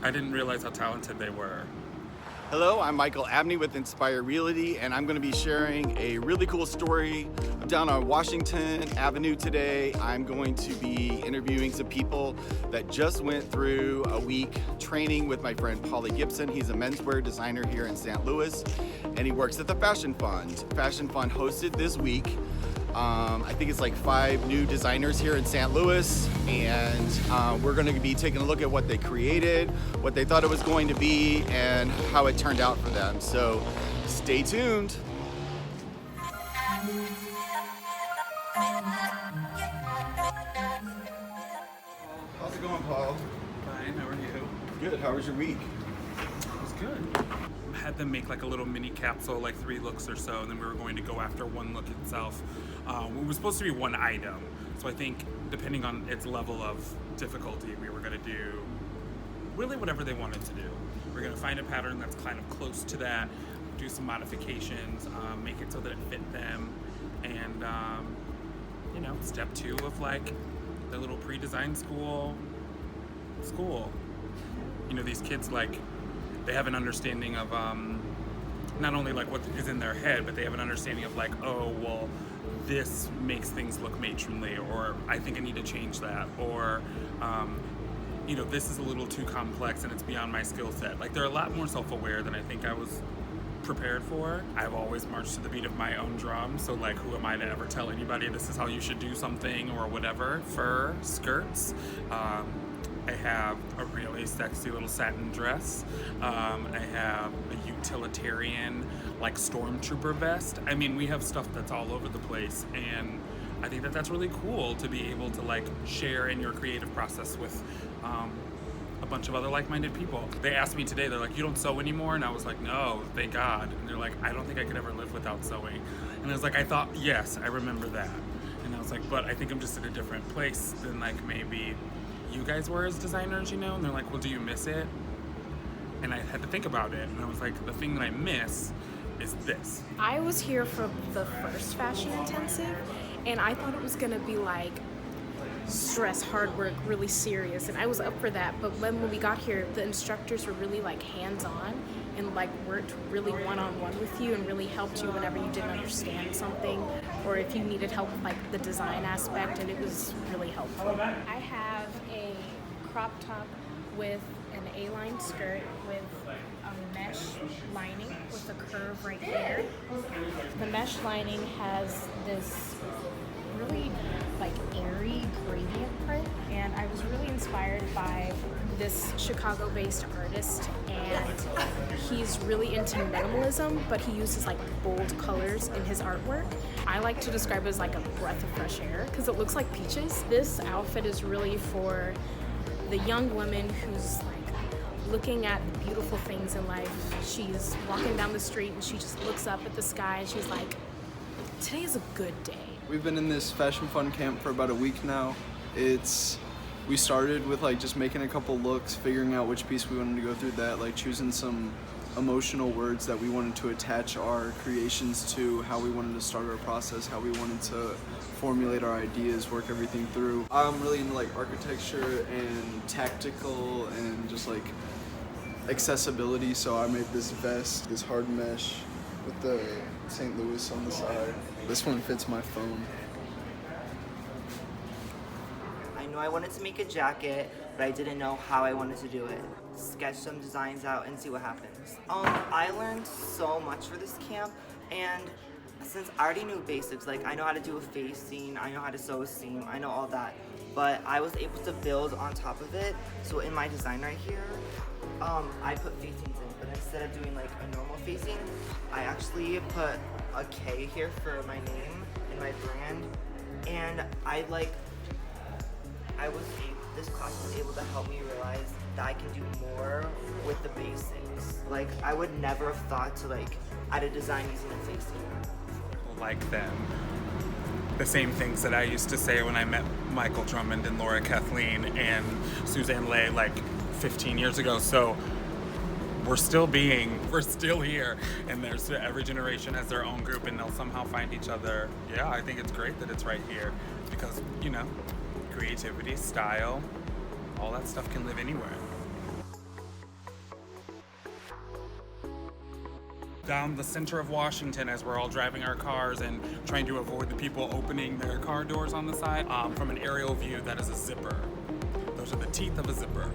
I didn't realize how talented they were. Hello, I'm Michael Abney with Inspire Realty, and I'm going to be sharing a really cool story down on Washington Avenue today. I'm going to be interviewing some people that just went through a week training with my friend Paulie Gibson. He's a menswear designer here in St. Louis, and he works at the Fashion Fund. Fashion Fund hosted this week. I think it's like 5 new designers here in St. Louis, and we're going to be taking a look at what they created, what they thought it was going to be, and how it turned out for them. So stay tuned. How's it going, Paul? Fine, how are you? Good. How was your week? It was good. I had them make like a little mini capsule, like 3 looks or so, and then we were going to go after one look itself. It was supposed to be one item, so I think depending on its level of difficulty, we were going to do really whatever they wanted to do. We're going to find a pattern that's kind of close to that, do some modifications, make it so that it fit them, and step 2 of like their little pre-design school. These kids, like, they have an understanding of not only like what is in their head, but they have an understanding of like, oh, well, this makes things look matronly, or I think I need to change that, or this is a little too complex and it's beyond my skill set. Like, they're a lot more self-aware than I think I was prepared for. I've always marched to the beat of my own drum, so like, who am I to ever tell anybody this is how you should do something or whatever. Fur skirts. I have a really sexy little satin dress. I have a utilitarian, like, stormtrooper vest. I mean, we have stuff that's all over the place, and I think that that's really cool to be able to like share in your creative process with a bunch of other like-minded people. They asked me today, they're like, you don't sew anymore? And I was like, no, thank God. And they're like, I don't think I could ever live without sewing. And I was like, I thought, yes, I remember that. And I was like, but I think I'm just in a different place than like maybe you guys were as designers, And they're like, well, do you miss it? And I had to think about it, and I was like, the thing that I miss is this. I was here for the first fashion intensive, and I thought it was gonna be like stress, hard work, really serious, and I was up for that. But when we got here, the instructors were really like hands-on and like worked really one-on-one with you and really helped you whenever you didn't understand something, or if you needed help with like the design aspect, and it was really helpful. I have a crop top with an A-line skirt with a mesh lining with a curve right here. The mesh lining has this really like airy gradient print, and I was really inspired by this Chicago-based artist, and he's really into minimalism, but he uses like bold colors in his artwork. I like to describe it as like a breath of fresh air because it looks like peaches. This outfit is really for the young woman who's like looking at the beautiful things in life. She's walking down the street and she just looks up at the sky and she's like, today is a good day. We've been in this Fashion Fun camp for about a week now. We started with like just making a couple looks, figuring out which piece we wanted to go through that, like choosing some emotional words that we wanted to attach our creations to, how we wanted to start our process, how we wanted to formulate our ideas, work everything through. I'm really into like architecture and tactical and just like accessibility, so I made this vest, this hard mesh with the St. Louis on the side. This one fits my phone. I knew I wanted to make a jacket, but I didn't know how I wanted to do it. Sketch some designs out and see what happens. I learned so much for this camp, and since I already knew basics, like I know how to do a facing, I know how to sew a seam, I know all that, but I was able to build on top of it. So in my design right here, I put facings in, but instead of doing like a normal facing, I actually put a K here for my name and my brand, and this class was able to help me realize that I can do more with the basics. Like, I would never have thought to like add a design using a facing. Like them. The same things that I used to say when I met Michael Drummond and Laura Kathleen and Suzanne Lay like 15 years ago. So we're still here, and every generation has their own group and they'll somehow find each other. Yeah, I think it's great that it's right here because, creativity, style, all that stuff can live anywhere. down the center of Washington as we're all driving our cars and trying to avoid the people opening their car doors on the side. From an aerial view, that is a zipper. Those are the teeth of a zipper.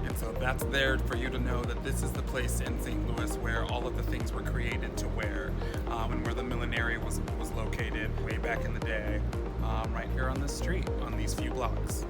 And so that's there for you to know that this is the place in St. Louis where all of the things were created to wear, and where the millinery was located way back in the day, right here on this street, on these few blocks.